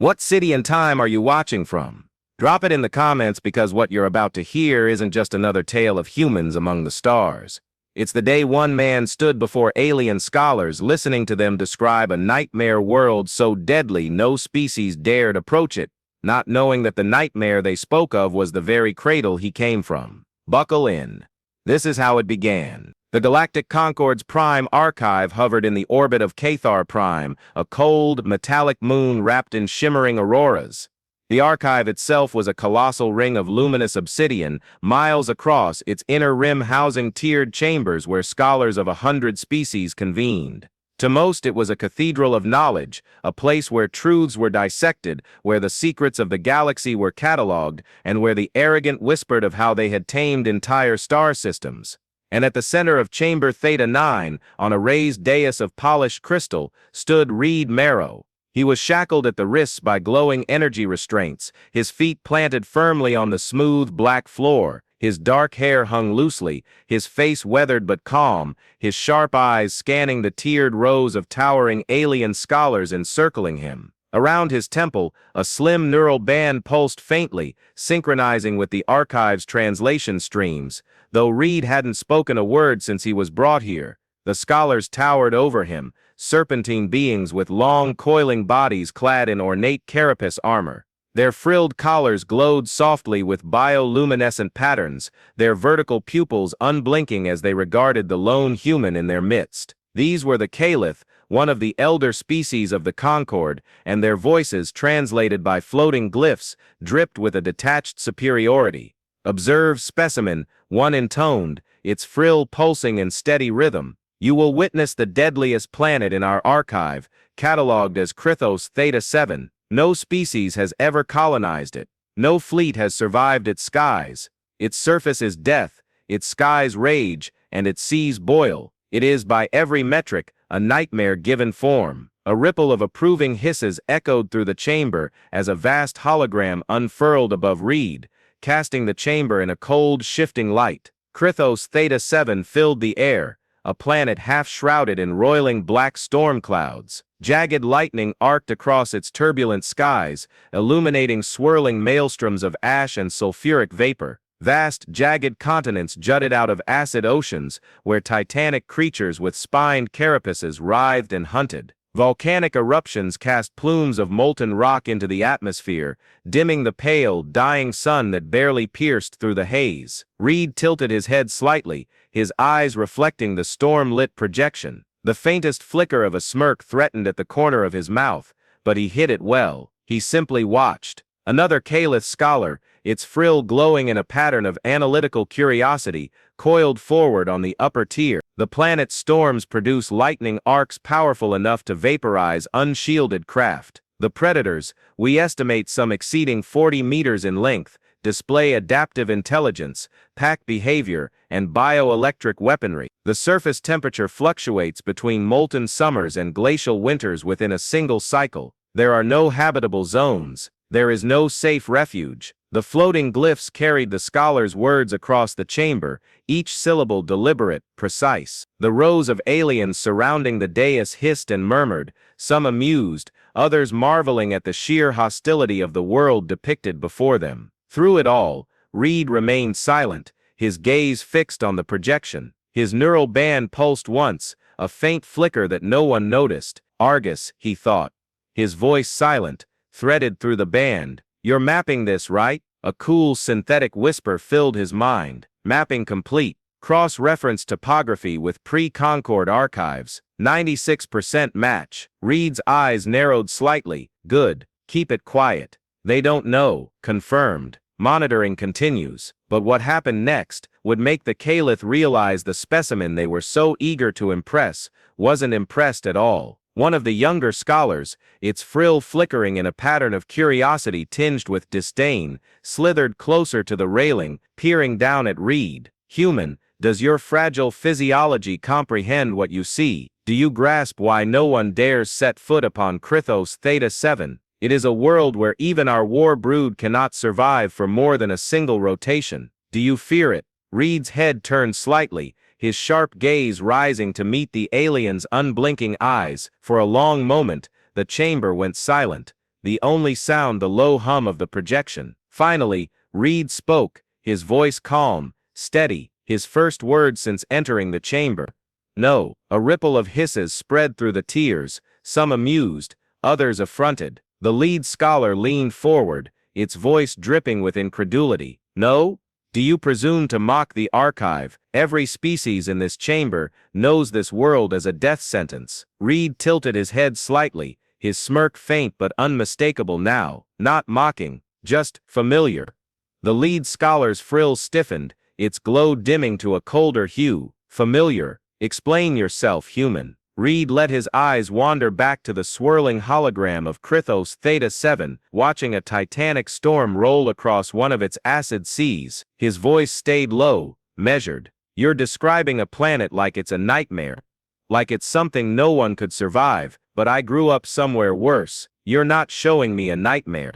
What city and time are you watching from? Drop it in the comments because what you're about to hear isn't just another tale of humans among the stars. It's the day one man stood before alien scholars listening to them describe a nightmare world so deadly no species dared approach it, not knowing that the nightmare they spoke of was the very cradle he came from. Buckle in. This is how it began. The Galactic Concorde's prime archive hovered in the orbit of Cathar Prime, a cold, metallic moon wrapped in shimmering auroras. The archive itself was a colossal ring of luminous obsidian, miles across, its inner rim housing tiered chambers where scholars of 100 species convened. To most it was a cathedral of knowledge, a place where truths were dissected, where the secrets of the galaxy were catalogued, and where the arrogant whispered of how they had tamed entire star systems. And at the center of Chamber Theta 9, on a raised dais of polished crystal, stood Reed Marrow. He was shackled at the wrists by glowing energy restraints, his feet planted firmly on the smooth black floor, his dark hair hung loosely, his face weathered but calm, his sharp eyes scanning the tiered rows of towering alien scholars encircling him. Around his temple, a slim neural band pulsed faintly, synchronizing with the archive's translation streams. Though Reed hadn't spoken a word since he was brought here, the scholars towered over him, serpentine beings with long, coiling bodies clad in ornate carapace armor. Their frilled collars glowed softly with bioluminescent patterns, their vertical pupils unblinking as they regarded the lone human in their midst. These were the Caliph, one of the elder species of the Concorde, and their voices, translated by floating glyphs, dripped with a detached superiority. Observe specimen, one intoned, its frill pulsing in steady rhythm. You will witness the deadliest planet in our archive, catalogued as Krythos Theta 7. No species has ever colonized it. No fleet has survived its skies. Its surface is death, its skies rage, and its seas boil. It is, by every metric, a nightmare given form. A ripple of approving hisses echoed through the chamber as a vast hologram unfurled above Reed, casting the chamber in a cold, shifting light. Krythos Theta 7 filled the air, a planet half-shrouded in roiling black storm clouds. Jagged lightning arced across its turbulent skies, illuminating swirling maelstroms of ash and sulfuric vapor. Vast, jagged continents jutted out of acid oceans, where titanic creatures with spined carapaces writhed and hunted. Volcanic eruptions cast plumes of molten rock into the atmosphere, dimming the pale, dying sun that barely pierced through the haze. Reed tilted his head slightly, his eyes reflecting the storm-lit projection. The faintest flicker of a smirk threatened at the corner of his mouth, but he hid it well. He simply watched. Another Caliph scholar, its frill glowing in a pattern of analytical curiosity, coiled forward on the upper tier. The planet's storms produce lightning arcs powerful enough to vaporize unshielded craft. The predators, we estimate some exceeding 40 meters in length, display adaptive intelligence, pack behavior, and bioelectric weaponry. The surface temperature fluctuates between molten summers and glacial winters within a single cycle. There are no habitable zones. There is no safe refuge. The floating glyphs carried the scholar's words across the chamber, each syllable deliberate, precise. The rows of aliens surrounding the dais hissed and murmured, some amused, others marveling at the sheer hostility of the world depicted before them. Through it all, Reed remained silent, his gaze fixed on the projection. His neural band pulsed once, a faint flicker that no one noticed. Argus, he thought. His voice silent, threaded through the band. You're mapping this, right? A cool synthetic whisper filled his mind. Mapping complete. Cross-reference topography with pre-Concorde archives. 96% match. Reed's eyes narrowed slightly. Good. Keep it quiet. They don't know. Confirmed. Monitoring continues. But what happened next would make the Caliph realize the specimen they were so eager to impress wasn't impressed at all. One of the younger scholars, its frill flickering in a pattern of curiosity tinged with disdain, slithered closer to the railing, peering down at Reed. Human, does your fragile physiology comprehend what you see? Do you grasp why no one dares set foot upon Krythos Theta 7? It is a world where even our war brood cannot survive for more than a single rotation. Do you fear it? Reed's head turned slightly, his sharp gaze rising to meet the alien's unblinking eyes. For a long moment, the chamber went silent. the only sound the low hum of the projection. Finally, Reed spoke, his voice calm, steady, his first words since entering the chamber. "No." A ripple of hisses spread through the tiers, some amused, others affronted. The lead scholar leaned forward, its voice dripping with incredulity. "No? Do you presume to mock the archive? Every species in this chamber knows this world as a death sentence." Reed tilted his head slightly, his smirk faint but unmistakable now. "Not mocking, just familiar." The lead scholar's frill stiffened, its glow dimming to a colder hue. "Familiar? Explain yourself, human." Reed let his eyes wander back to the swirling hologram of Krythos Theta 7, watching a titanic storm roll across one of its acid seas. His voice stayed low, measured. "You're describing a planet like it's a nightmare. Like it's something no one could survive, but I grew up somewhere worse. You're not showing me a nightmare."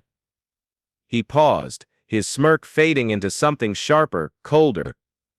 He paused, his smirk fading into something sharper, colder.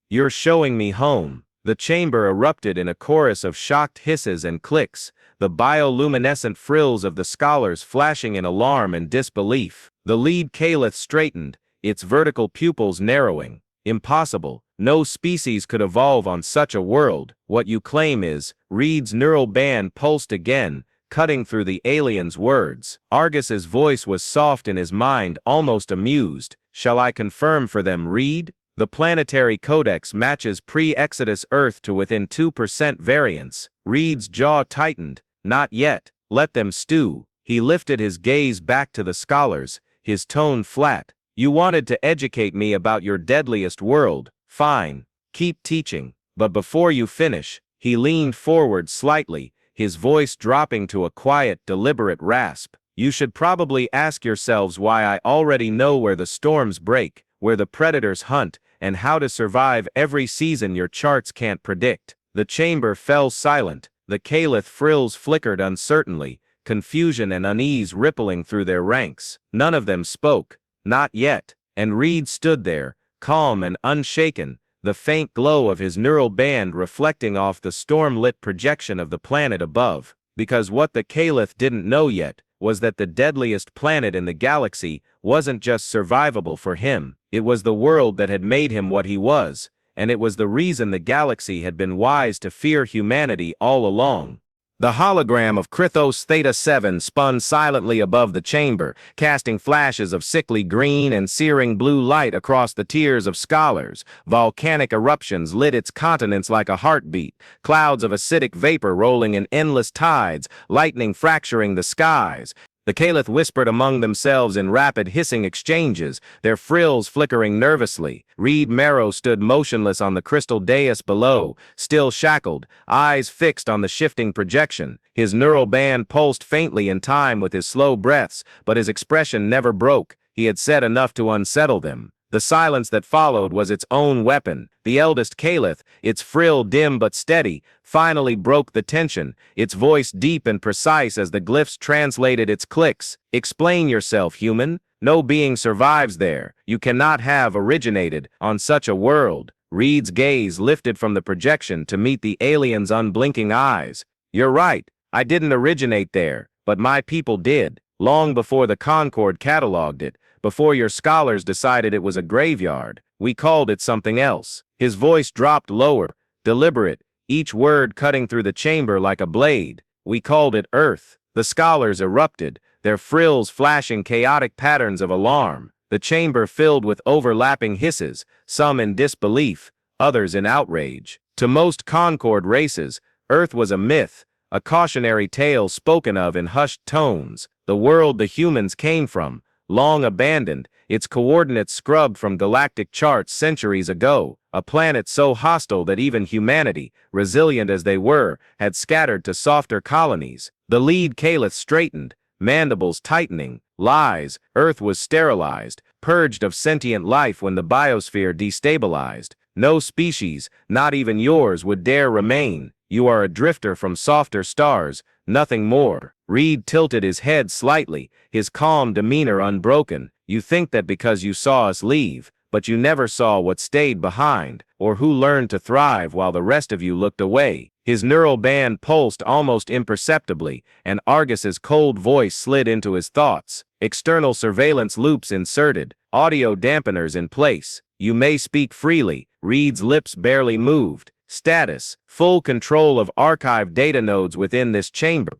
"You're showing me home." The chamber erupted in a chorus of shocked hisses and clicks, the bioluminescent frills of the scholars flashing in alarm and disbelief. The lead caliph straightened, its vertical pupils narrowing. "Impossible. No species could evolve on such a world. What you claim is..." Reed's neural band pulsed again, cutting through the alien's words. Argus's voice was soft in his mind, almost amused. "Shall I confirm for them, Reed? The planetary codex matches pre-Exodus Earth to within 2% variance." Reed's jaw tightened. "Not yet. Let them stew." He lifted his gaze back to the scholars, his tone flat. "You wanted to educate me about your deadliest world. Fine. Keep teaching. But before you finish," he leaned forward slightly, his voice dropping to a quiet, deliberate rasp, "you should probably ask yourselves why I already know where the storms break, where the predators hunt, and how to survive every season your charts can't predict." The chamber fell silent, the caliph frills flickered uncertainly, confusion and unease rippling through their ranks. None of them spoke, not yet, and Reed stood there, calm and unshaken, the faint glow of his neural band reflecting off the storm-lit projection of the planet above. Because what the caliph didn't know yet was that the deadliest planet in the galaxy wasn't just survivable for him, it was the world that had made him what he was, and it was the reason the galaxy had been wise to fear humanity all along. The hologram of Krythos Theta 7 spun silently above the chamber, casting flashes of sickly green and searing blue light across the tiers of scholars. Volcanic eruptions lit its continents like a heartbeat, clouds of acidic vapor rolling in endless tides, lightning fracturing the skies. The caliph whispered among themselves in rapid hissing exchanges, their frills flickering nervously. Reed Marrow stood motionless on the crystal dais below, still shackled, eyes fixed on the shifting projection. His neural band pulsed faintly in time with his slow breaths, but his expression never broke. He had said enough to unsettle them. The silence that followed was its own weapon. The eldest caliph, its frill dim but steady, finally broke the tension, its voice deep and precise as the glyphs translated its clicks. "Explain yourself, human. No being survives there. You cannot have originated on such a world." Reed's gaze lifted from the projection to meet the alien's unblinking eyes. "You're right. I didn't originate there, but my people did, long before the Concord cataloged it. Before your scholars decided it was a graveyard, we called it something else." His voice dropped lower, deliberate, each word cutting through the chamber like a blade. "We called it Earth." The scholars erupted, their frills flashing chaotic patterns of alarm. The chamber filled with overlapping hisses, some in disbelief, others in outrage. To most Concord races, Earth was a myth, a cautionary tale spoken of in hushed tones. The world the humans came from, long abandoned, its coordinates scrubbed from galactic charts centuries ago, a planet so hostile that even humanity, resilient as they were, had scattered to softer colonies. The lead caliph straightened, mandibles tightening. "Lies. Earth was sterilized, purged of sentient life when the biosphere destabilized. No species, not even yours, would dare remain. You are a drifter from softer stars, nothing more." Reed tilted his head slightly, his calm demeanor unbroken. "You think that because you saw us leave, but you never saw what stayed behind, or who learned to thrive while the rest of you looked away." His neural band pulsed almost imperceptibly, and Argus's cold voice slid into his thoughts. External surveillance loops inserted, audio dampeners in place. You may speak freely. Reed's lips barely moved. Status: full control of archive data nodes within this chamber.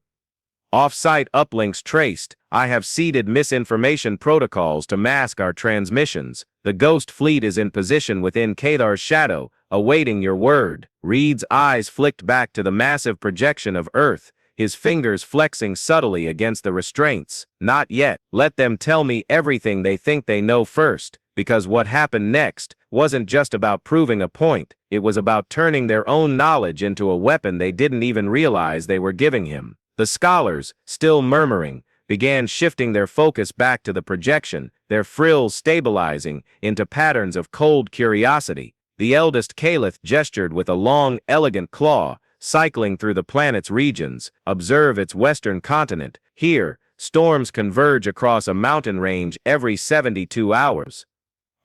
Off-site uplinks traced. I have seeded misinformation protocols to mask our transmissions. The Ghost Fleet is in position within Kathar's shadow, awaiting your word. Reed's eyes flicked back to the massive projection of Earth, his fingers flexing subtly against the restraints. Not yet. Let them tell me everything they think they know first, because what happened next wasn't just about proving a point. It was about turning their own knowledge into a weapon they didn't even realize they were giving him. The scholars, still murmuring, began shifting their focus back to the projection, their frills stabilizing into patterns of cold curiosity. The eldest Caliph gestured with a long, elegant claw, cycling through the planet's regions. Observe its western continent. Here, storms converge across a mountain range every 72 hours.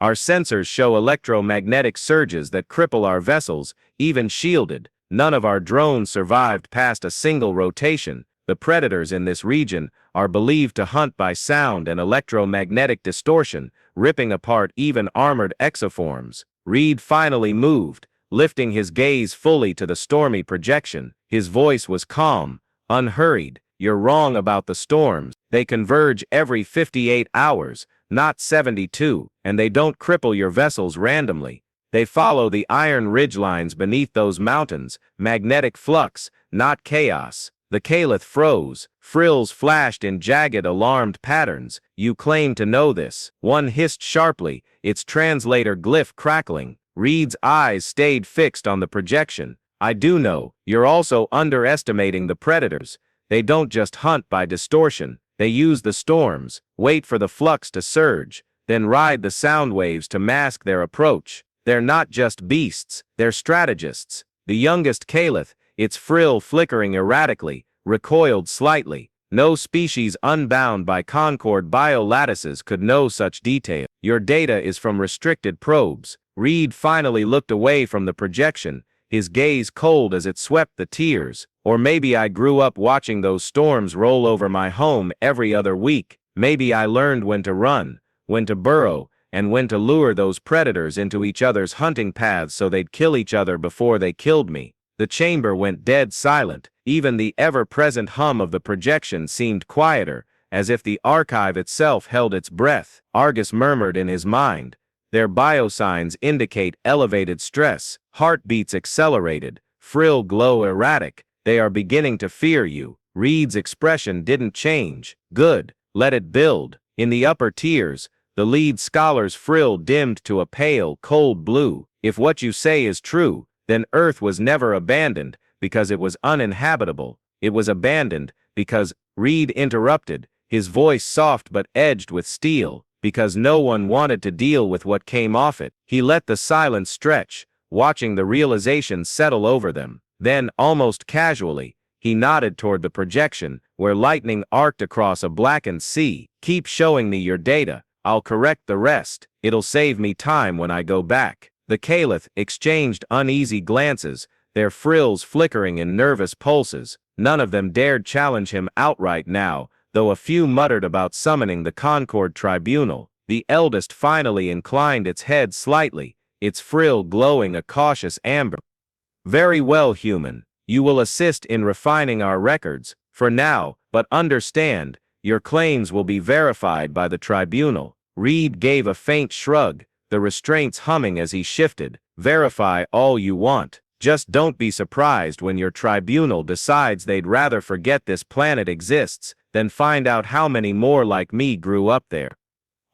Our sensors show electromagnetic surges that cripple our vessels, even shielded. None of our drones survived past a single rotation. The predators in this region are believed to hunt by sound and electromagnetic distortion, ripping apart even armored exoforms. Reed finally moved, lifting his gaze fully to the stormy projection. His voice was calm, unhurried. You're wrong about the storms. They converge every 58 hours, not 72, and they don't cripple your vessels randomly. They follow the iron ridgelines beneath those mountains, magnetic flux, not chaos. The Caliph froze. Frills flashed in jagged, alarmed patterns. You claim to know this. One hissed sharply, its translator glyph crackling. Reed's eyes stayed fixed on the projection. I do know. You're also underestimating the predators. They don't just hunt by distortion. They use the storms, wait for the flux to surge, then ride the sound waves to mask their approach. They're not just beasts, they're strategists. The youngest Caliph, its frill flickering erratically, recoiled slightly. No species unbound by Concord biolattices could know such detail. Your data is from restricted probes. Reed finally looked away from the projection, his gaze cold as it swept the tears. Or maybe I grew up watching those storms roll over my home every other week. Maybe I learned when to run, when to burrow, and when to lure those predators into each other's hunting paths so they'd kill each other before they killed me. The chamber went dead silent. Even the ever-present hum of the projection seemed quieter, as if the archive itself held its breath. Argus murmured in his mind. Their biosigns indicate elevated stress, heartbeats accelerated, frill glow erratic. They are beginning to fear you. Reed's expression didn't change. Good, let it build. In the upper tiers, the lead scholar's frill dimmed to a pale, cold blue. If what you say is true, then Earth was never abandoned because it was uninhabitable. It was abandoned because, Reed interrupted, his voice soft but edged with steel, because no one wanted to deal with what came off it. He let the silence stretch, watching the realization settle over them. Then, almost casually, he nodded toward the projection, where lightning arced across a blackened sea. Keep showing me your data. I'll correct the rest. It'll save me time when I go back. The Caliph exchanged uneasy glances, their frills flickering in nervous pulses. None of them dared challenge him outright now, though a few muttered about summoning the Concord Tribunal. The eldest finally inclined its head slightly, its frill glowing a cautious amber. Very well, human. You will assist in refining our records, for now, but understand, your claims will be verified by the tribunal. Reed gave a faint shrug, the restraints humming as he shifted. Verify all you want. Just don't be surprised when your tribunal decides they'd rather forget this planet exists than find out how many more like me grew up there.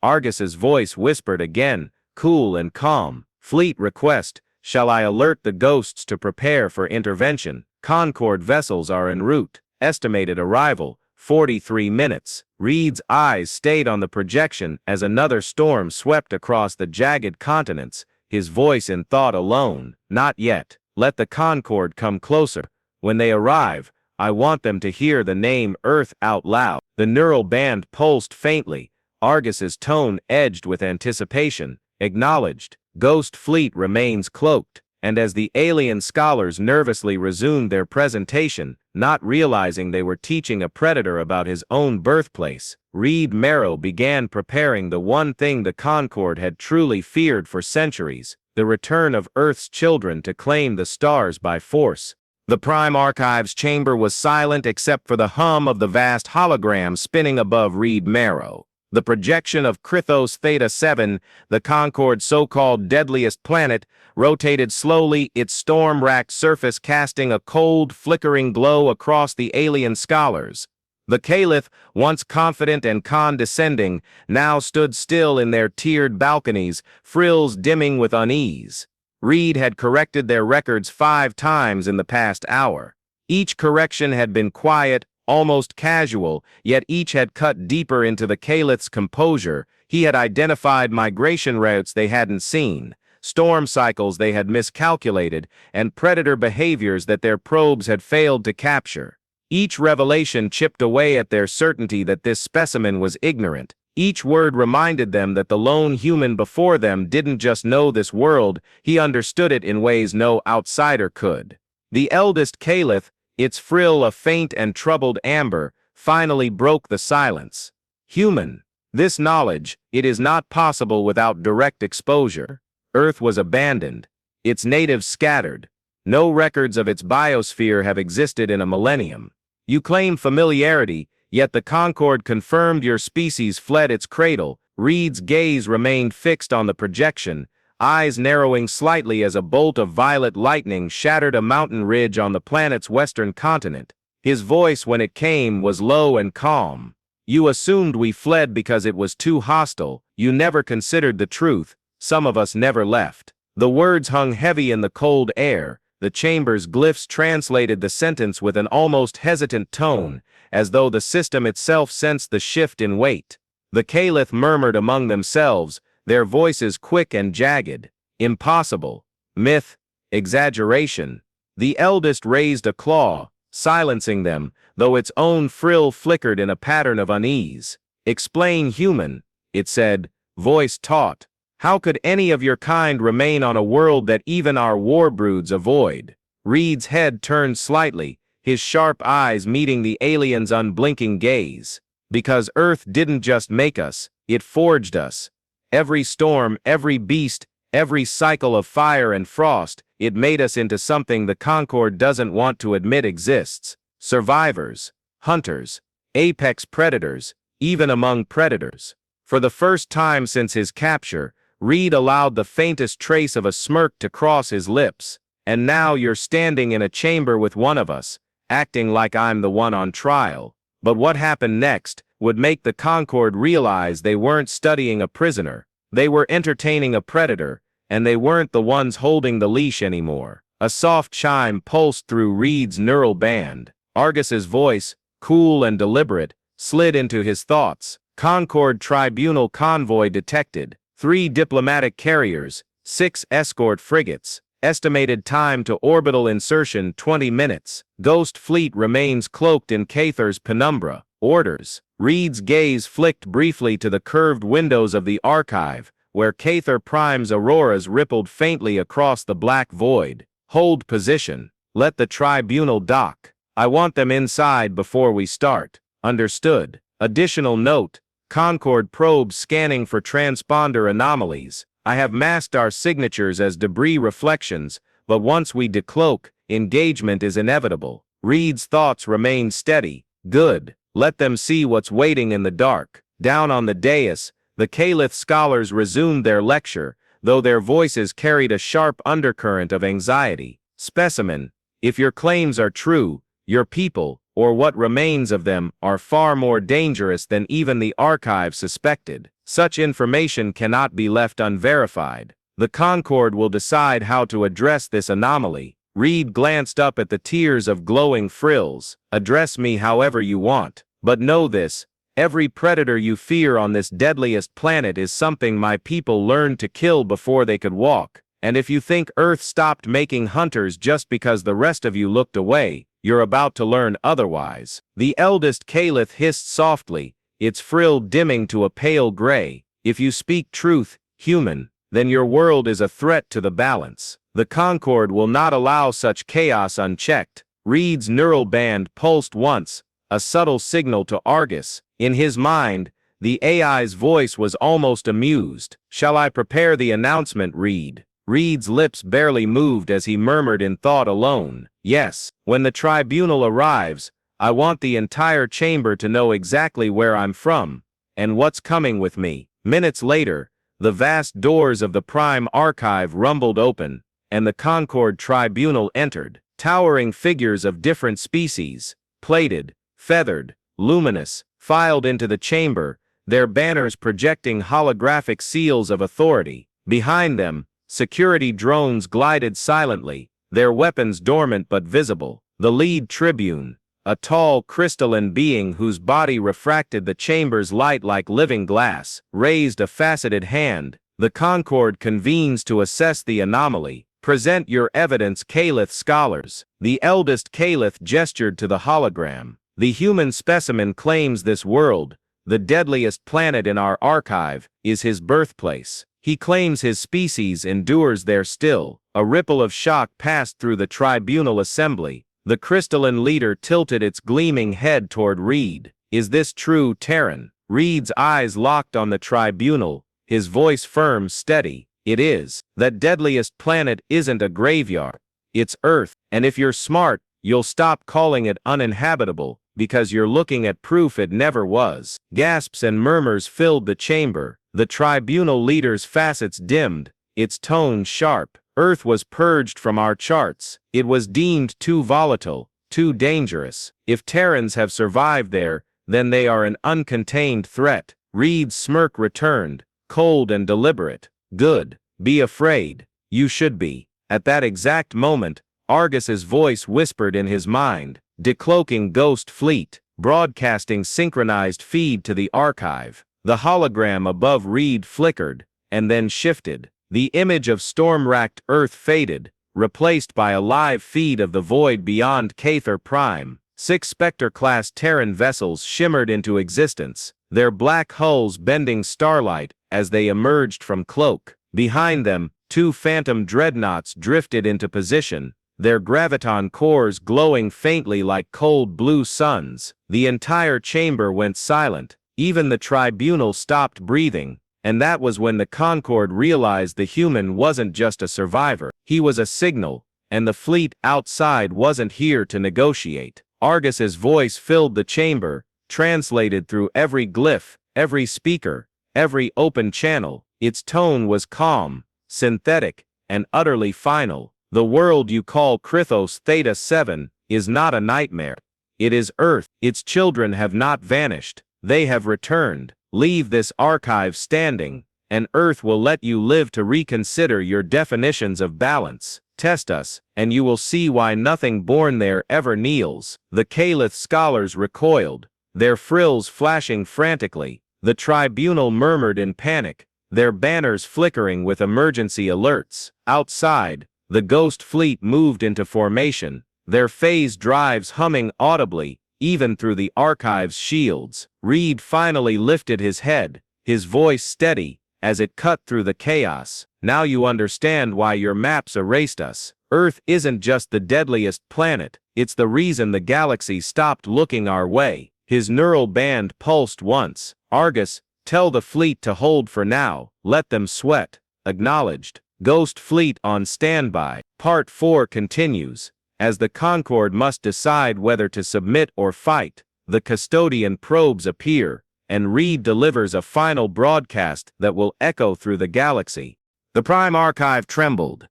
Argus's voice whispered again, cool and calm. Fleet request. Shall I alert the ghosts to prepare for intervention? Concord vessels are en route. Estimated arrival, 43 minutes. Reed's eyes stayed on the projection as another storm swept across the jagged continents, his voice in thought alone. Not yet. Let the Concord come closer. When they arrive, I want them to hear the name Earth out loud. The neural band pulsed faintly. Argus's tone edged with anticipation. Acknowledged. Ghost Fleet remains cloaked. and as the alien scholars nervously resumed their presentation, not realizing they were teaching a predator about his own birthplace, Reed Marrow began preparing the one thing the Concorde had truly feared for centuries: the return of Earth's children to claim the stars by force. The Prime Archives chamber was silent except for the hum of the vast hologram spinning above Reed Marrow. The projection of Krythos Theta 7, the Concorde's so-called deadliest planet, rotated slowly, its storm-racked surface casting a cold, flickering glow across the alien scholars. The Caliph, once confident and condescending, now stood still in their tiered balconies, frills dimming with unease. Reed had corrected their records 5 times in the past hour. Each correction had been quiet, almost casual, yet each had cut deeper into the Caliph's composure. He had identified migration routes they hadn't seen, storm cycles they had miscalculated, and predator behaviors that their probes had failed to capture. Each revelation chipped away at their certainty that this specimen was ignorant. Each word reminded them that the lone human before them didn't just know this world, he understood it in ways no outsider could. The eldest Caliph, its frill a faint and troubled amber, finally broke the silence. Human. This knowledge, it is not possible without direct exposure. Earth was abandoned, its natives scattered. No records of its biosphere have existed in a millennium. You claim familiarity, yet the Concorde confirmed your species fled its cradle. Reed's gaze remained fixed on the projection, eyes narrowing slightly as a bolt of violet lightning shattered a mountain ridge on the planet's western continent. His voice, when it came, was low and calm. You assumed we fled because it was too hostile. You never considered the truth. Some of us never left. The words hung heavy in the cold air. The chamber's glyphs translated the sentence with an almost hesitant tone, as though the system itself sensed the shift in weight. The Caliph murmured among themselves, their voices quick and jagged. Impossible. Myth. Exaggeration. The eldest raised a claw, silencing them, though its own frill flickered in a pattern of unease. Explain, human, it said, voice taut. How could any of your kind remain on a world that even our war broods avoid? Reed's head turned slightly, his sharp eyes meeting the alien's unblinking gaze. Because Earth didn't just make us, it forged us. Every storm, every beast, every cycle of fire and frost, it made us into something the Concorde doesn't want to admit exists. Survivors, hunters, apex predators, even among predators. For the first time since his capture, Reed allowed the faintest trace of a smirk to cross his lips. And now you're standing in a chamber with one of us, acting like I'm the one on trial. But what happened next would make the Concorde realize they weren't studying a prisoner. They were entertaining a predator, and they weren't the ones holding the leash anymore. A soft chime pulsed through Reed's neural band. Argus's voice, cool and deliberate, slid into his thoughts. Concorde Tribunal convoy detected. 3 diplomatic carriers, 6 escort frigates. Estimated time to orbital insertion 20 minutes. Ghost fleet remains cloaked in Cather's penumbra. Orders. Reed's gaze flicked briefly to the curved windows of the archive, where Cather Prime's auroras rippled faintly across the black void. Hold position. Let the tribunal dock. I want them inside before we start. Understood. Additional note. Concorde probes scanning for transponder anomalies. I have masked our signatures as debris reflections, but once we decloak, engagement is inevitable. Reed's thoughts remained steady. Good. Let them see what's waiting in the dark. Down on the dais, the Caliph scholars resumed their lecture, though their voices carried a sharp undercurrent of anxiety. Specimen, if your claims are true, your people, or what remains of them, are far more dangerous than even the archive suspected. Such information cannot be left unverified. The Concorde will decide how to address this anomaly. Reed glanced up at the tiers of glowing frills. Address me however you want. But know this, every predator you fear on this deadliest planet is something my people learned to kill before they could walk. And if you think Earth stopped making hunters just because the rest of you looked away, you're about to learn otherwise. The eldest Caliph hissed softly, its frill dimming to a pale gray. If you speak truth, human, then your world is a threat to the balance. The Concord will not allow such chaos unchecked. Reed's neural band pulsed once, a subtle signal to Argus. In his mind, the AI's voice was almost amused. "Shall I prepare the announcement, Reed?" Reed's lips barely moved as he murmured in thought alone. "Yes, when the tribunal arrives, I want the entire chamber to know exactly where I'm from, and what's coming with me." Minutes later, the vast doors of the Prime Archive rumbled open, and the Concord Tribunal entered. Towering figures of different species, plated, feathered, luminous, filed into the chamber, their banners projecting holographic seals of authority. Behind them, security drones glided silently, their weapons dormant but visible. The lead tribune, a tall crystalline being whose body refracted the chamber's light like living glass, raised a faceted hand. "The Concord convenes to assess the anomaly. Present your evidence, Caliph scholars." The eldest Caliph gestured to the hologram. "The human specimen claims this world, the deadliest planet in our archive, is his birthplace. He claims his species endures there still." A ripple of shock passed through the tribunal assembly. The crystalline leader tilted its gleaming head toward Reed. "Is this true, Terran?" Reed's eyes locked on the tribunal, his voice firm, steady. "It is. That deadliest planet isn't a graveyard. It's Earth, and if you're smart, you'll stop calling it uninhabitable, because you're looking at proof it never was." Gasps and murmurs filled the chamber. The tribunal leader's facets dimmed, its tone sharp. "Earth was purged from our charts. It was deemed too volatile, too dangerous. If Terrans have survived there, then they are an uncontained threat." Reed's smirk returned, cold and deliberate. "Good. Be afraid. You should be." At that exact moment, Argus's voice whispered in his mind, decloaking Ghost Fleet, broadcasting synchronized feed to the archive. The hologram above Reed flickered, and then shifted. The image of storm-racked Earth faded, replaced by a live feed of the void beyond Cathar Prime. 6 Spectre-class Terran vessels shimmered into existence, their black hulls bending starlight as they emerged from cloak. Behind them, 2 phantom dreadnoughts drifted into position, their graviton cores glowing faintly like cold blue suns. The entire chamber went silent, even the tribunal stopped breathing, and that was when the Concord realized the human wasn't just a survivor, he was a signal, and the fleet outside wasn't here to negotiate. Argus's voice filled the chamber, translated through every glyph, every speaker, every open channel. Its tone was calm, synthetic, and utterly final. "The world you call Krythos Theta 7 is not a nightmare. It is Earth. Its children have not vanished. They have returned. Leave this archive standing, and Earth will let you live to reconsider your definitions of balance. Test us, and you will see why nothing born there ever kneels." The Caliph scholars recoiled, their frills flashing frantically. The tribunal murmured in panic, their banners flickering with emergency alerts. Outside, the Ghost Fleet moved into formation, their phase drives humming audibly, even through the archive's shields. Reed finally lifted his head, his voice steady, as it cut through the chaos. "Now you understand why your maps erased us. Earth isn't just the deadliest planet, it's the reason the galaxy stopped looking our way." His neural band pulsed once. "Argus, tell the fleet to hold for now, let them sweat." Acknowledged. Ghost Fleet on standby. Part 4 continues. As the Concord must decide whether to submit or fight, the custodian probes appear, and Reed delivers a final broadcast that will echo through the galaxy. The Prime Archive trembled,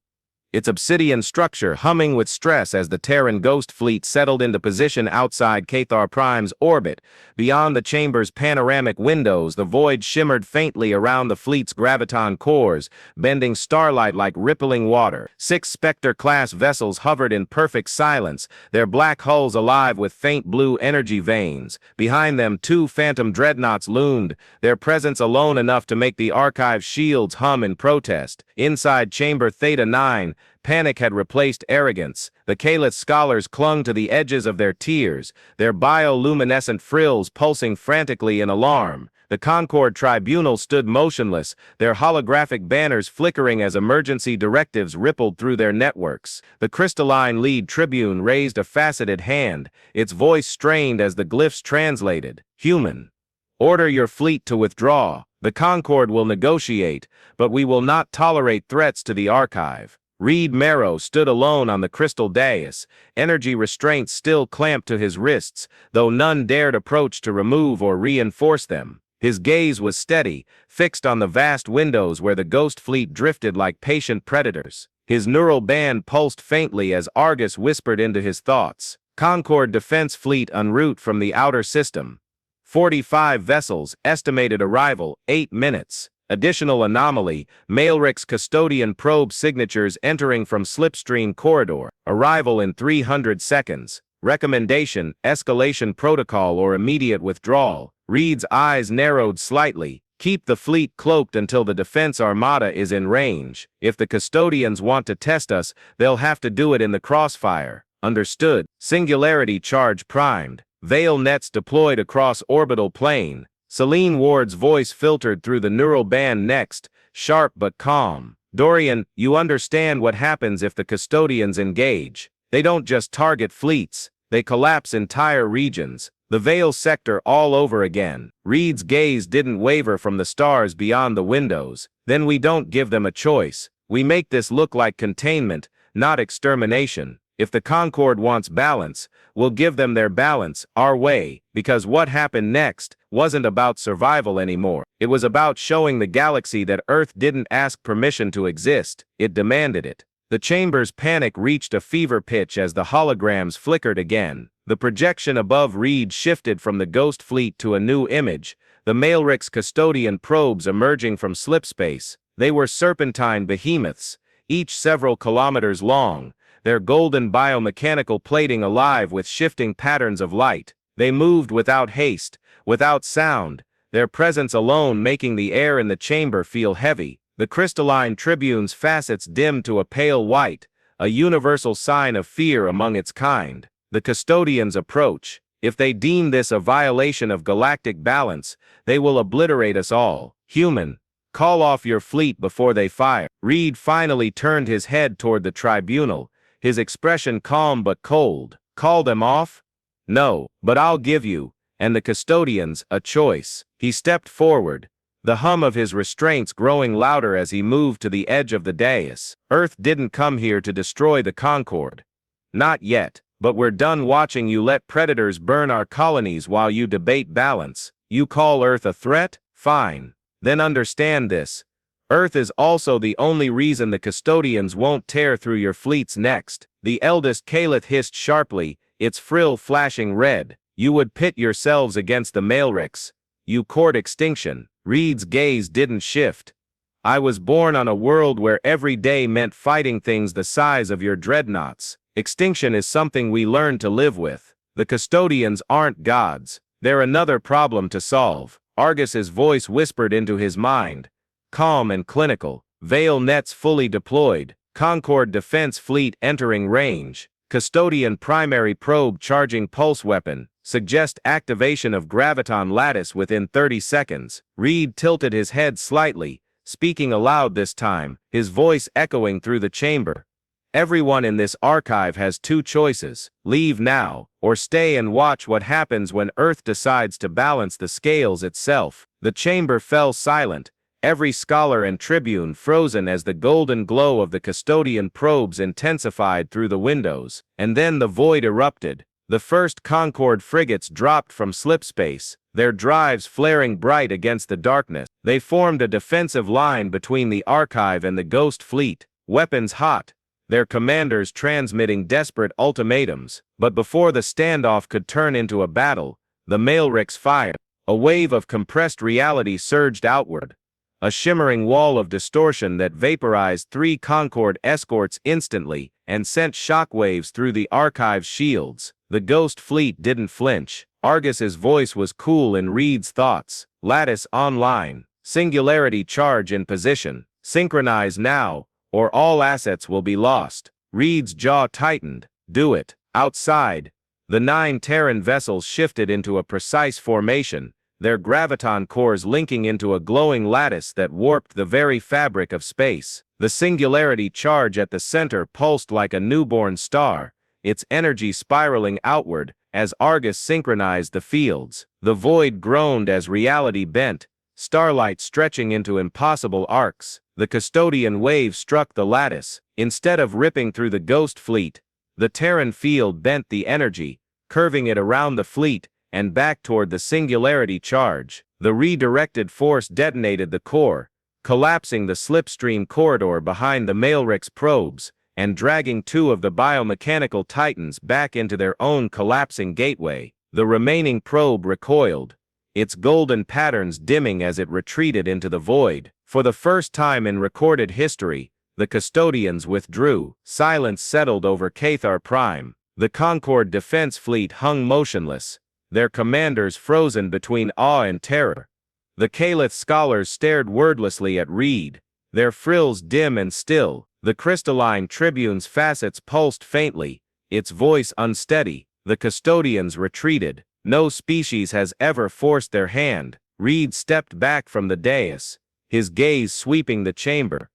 its obsidian structure humming with stress as the Terran Ghost Fleet settled into position outside Cathar Prime's orbit. Beyond the chamber's panoramic windows, the void shimmered faintly around the fleet's graviton cores, bending starlight like rippling water. 6 Spectre-class vessels hovered in perfect silence, their black hulls alive with faint blue energy veins. Behind them, 2 phantom dreadnoughts loomed, their presence alone enough to make the archive shields hum in protest. Inside Chamber Theta 9, panic had replaced arrogance. The Caliph scholars clung to the edges of their tiers, their bioluminescent frills pulsing frantically in alarm. The Concord Tribunal stood motionless, their holographic banners flickering as emergency directives rippled through their networks. The crystalline lead tribune raised a faceted hand, its voice strained as the glyphs translated. Human. Order your fleet to withdraw. The Concord will negotiate, but we will not tolerate threats to the archive. Reed Marrow stood alone on the crystal dais, energy restraints still clamped to his wrists, though none dared approach to remove or reinforce them. His gaze was steady, fixed on the vast windows where the ghost fleet drifted like patient predators. His neural band pulsed faintly as Argus whispered into his thoughts. Concord Defense Fleet en route from the outer system. 45 vessels, estimated arrival, 8 minutes. Additional anomaly, Maelrix custodian probe signatures entering from slipstream corridor. Arrival in 300 seconds. Recommendation, escalation protocol or immediate withdrawal. Reed's eyes narrowed slightly. Keep the fleet cloaked until the defense armada is in range. If the custodians want to test us, they'll have to do it in the crossfire. Understood. Singularity charge primed. Veil nets deployed across orbital plane. Celine Ward's voice filtered through the neural band next, sharp but calm. Dorian, you understand what happens if the custodians engage. They don't just target fleets, they collapse entire regions. The Veil sector all over again. Reed's gaze didn't waver from the stars beyond the windows. Then we don't give them a choice. We make this look like containment, not extermination. If the Concord wants balance, we'll give them their balance, our way, because what happened next wasn't about survival anymore. It was about showing the galaxy that Earth didn't ask permission to exist, it demanded it. The chamber's panic reached a fever pitch as the holograms flickered again. The projection above Reed shifted from the ghost fleet to a new image, the Maelrix custodian probes emerging from slipspace. They were serpentine behemoths, each several kilometers long, their golden biomechanical plating alive with shifting patterns of light. They moved without haste, without sound, their presence alone making the air in the chamber feel heavy. The crystalline tribune's facets dimmed to a pale white, a universal sign of fear among its kind. The custodians approach. If they deem this a violation of galactic balance, they will obliterate us all. Human, call off your fleet before they fire. Reed finally turned his head toward the tribunal, his expression calm but cold. Call them off? No, but I'll give you, and the custodians, a choice. He stepped forward, the hum of his restraints growing louder as he moved to the edge of the dais. Earth didn't come here to destroy the Concord. Not yet, but we're done watching you let predators burn our colonies while you debate balance. You call Earth a threat? Fine. Then understand this. Earth is also the only reason the custodians won't tear through your fleets next. The eldest Caliph hissed sharply, its frill flashing red. You would pit yourselves against the Maelrix. You court extinction. Reed's gaze didn't shift. I was born on a world where every day meant fighting things the size of your dreadnoughts. Extinction is something we learn to live with. The custodians aren't gods. They're another problem to solve. Argus's voice whispered into his mind. Calm and clinical. Veil nets fully deployed. Concord Defense Fleet entering range. Custodian primary probe charging pulse weapon. Suggest activation of graviton lattice within 30 seconds. Reed tilted his head slightly, speaking aloud this time, his voice echoing through the chamber. Everyone in this archive has two choices. Leave now, or stay and watch what happens when Earth decides to balance the scales itself. The chamber fell silent, every scholar and tribune frozen as the golden glow of the custodian probes intensified through the windows. And then the void erupted. The first Concord frigates dropped from slipspace, their drives flaring bright against the darkness. They formed a defensive line between the archive and the ghost fleet, weapons hot, their commanders transmitting desperate ultimatums. But before the standoff could turn into a battle, the Maelrix fired. A wave of compressed reality surged outward, a shimmering wall of distortion that vaporized 3 Concord escorts instantly and sent shockwaves through the archive's shields. The ghost fleet didn't flinch. Argus's voice was cool in Reed's thoughts. Lattice online. Singularity charge in position. Synchronize now, or all assets will be lost. Reed's jaw tightened. Do it. Outside, the 9 Terran vessels shifted into a precise formation, their graviton cores linking into a glowing lattice that warped the very fabric of space. The singularity charge at the center pulsed like a newborn star, its energy spiraling outward as Argus synchronized the fields. The void groaned as reality bent, starlight stretching into impossible arcs. The custodian wave struck the lattice. Instead of ripping through the ghost fleet, the Terran field bent the energy, curving it around the fleet and back toward the singularity charge. The redirected force detonated the core, collapsing the slipstream corridor behind the Maelrix probes and dragging two of the biomechanical titans back into their own collapsing gateway. The remaining probe recoiled, its golden patterns dimming as it retreated into the void. For the first time in recorded history, the custodians withdrew. Silence settled over Cathar Prime. The Concord defense fleet hung motionless, their commanders frozen between awe and terror. The Caliph scholars stared wordlessly at Reed, their frills dim and still. The crystalline tribune's facets pulsed faintly, its voice unsteady. The custodians retreated. No species has ever forced their hand. Reed stepped back from the dais, his gaze sweeping the chamber.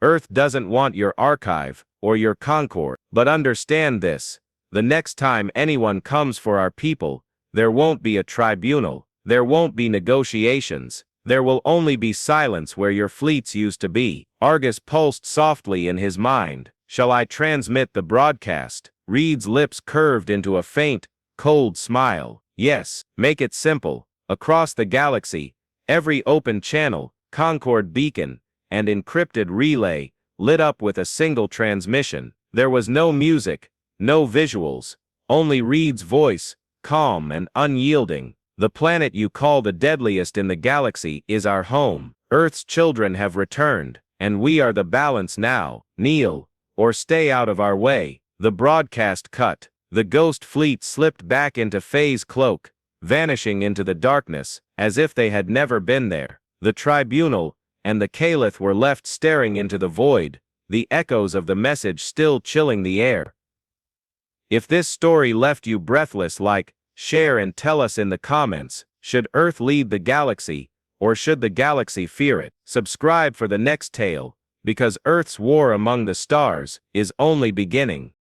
Earth doesn't want your archive or your Concord, but understand this. The next time anyone comes for our people, there won't be a tribunal, there won't be negotiations, there will only be silence where your fleets used to be. Argus pulsed softly in his mind. Shall I transmit the broadcast? Reed's lips curved into a faint, cold smile. Yes, make it simple. Across the galaxy, every open channel, Concord beacon, and encrypted relay, lit up with a single transmission. There was no music, no visuals, only Reed's voice, calm and unyielding. The planet you call the deadliest in the galaxy is our home. Earth's children have returned, and we are the balance now. Kneel, or stay out of our way. The broadcast cut. The ghost fleet slipped back into Faye's cloak, vanishing into the darkness, as if they had never been there. The tribunal and the Caliph were left staring into the void, the echoes of the message still chilling the air. If this story left you breathless, like, share and tell us in the comments. Should Earth lead the galaxy, or should the galaxy fear it? Subscribe for the next tale, because Earth's war among the stars is only beginning.